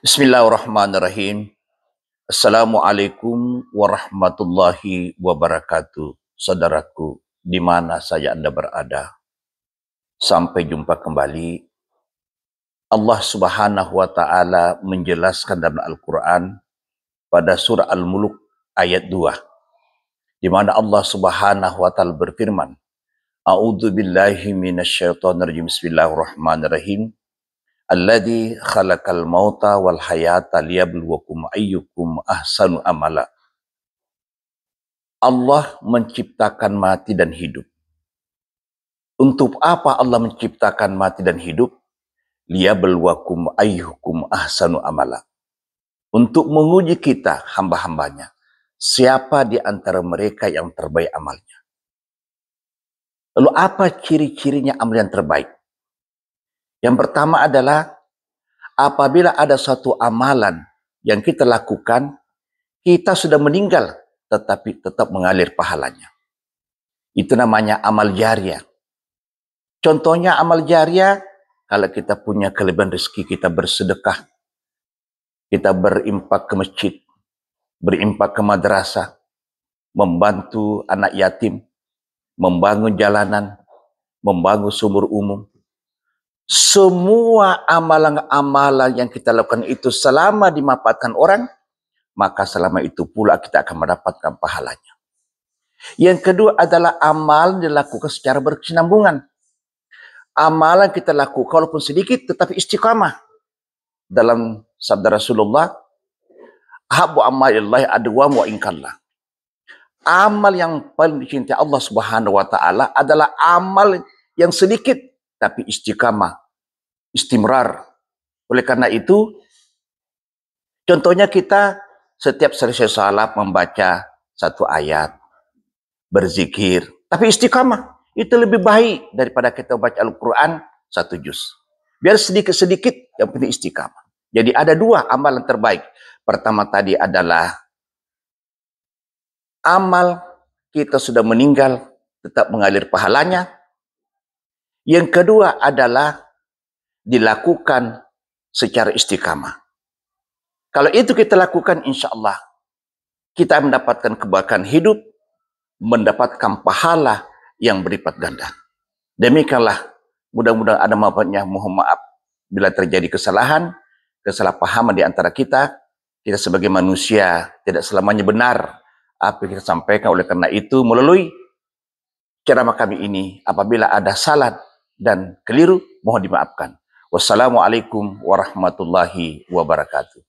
Bismillahirrahmanirrahim. Assalamualaikum warahmatullahi wabarakatuh. Saudaraku, di mana saja Anda berada, sampai jumpa kembali. Allah Subhanahu wa Ta'ala menjelaskan dalam Al-Quran pada surah Al-Mulk ayat 2, di mana Allah Subhanahu wa Ta'ala berfirman, A'udzu billahi minasyaitonir rajim. Bismillahirrahmanirrahim. Alladzi khalaqal mauta wal hayata liyabluwakum ayyukum ahsanu amala. Allah menciptakan mati dan hidup. Untuk apa Allah menciptakan mati dan hidup? Liyabluwakum ayyukum ahsanu amala. Untuk menguji kita, hamba-hambanya, siapa di antara mereka yang terbaik amalnya. Lalu apa ciri-cirinya amal yang terbaik? Yang pertama adalah apabila ada suatu amalan yang kita lakukan, kita sudah meninggal, tetapi tetap mengalir pahalanya. Itu namanya amal jariah. Contohnya amal jariah, kalau kita punya kelebihan rezeki, kita bersedekah, kita berimpak ke masjid, berimpak ke madrasah, membantu anak yatim, membangun jalanan, membangun sumur umum. Semua amalan-amalan yang kita lakukan itu selama dimanfaatkan orang, maka selama itu pula kita akan mendapatkan pahalanya. Yang kedua adalah amal dilakukan secara berkesinambungan. Amalan kita lakukan walaupun sedikit tetapi istiqamah. Dalam sabda Rasulullah, Habbu amalillahi adwamu wa inkallah. Amal yang paling dicintai Allah Subhanahu wa Ta'ala adalah amal yang sedikit tapi istiqamah, istimrar. Oleh karena itu, contohnya kita setiap selesai salat membaca satu ayat, berzikir, tapi istiqamah. Itu lebih baik daripada kita baca Al-Quran satu juz. Biar sedikit-sedikit, yang penting istiqamah. Jadi ada dua amalan terbaik. Pertama tadi adalah amal kita sudah meninggal, tetap mengalir pahalanya. Yang kedua adalah dilakukan secara istiqamah. Kalau itu kita lakukan, insya Allah kita mendapatkan keberkahan hidup, mendapatkan pahala yang berlipat ganda. Demikianlah, mudah-mudahan ada manfaatnya. Mohon maaf bila terjadi kesalahan, kesalahpahaman di antara kita. Kita sebagai manusia tidak selamanya benar apa yang kita sampaikan. Oleh karena itu, melalui ceramah kami ini, apabila ada salah dan keliru, mohon dimaafkan. Wassalamualaikum warahmatullahi wabarakatuh.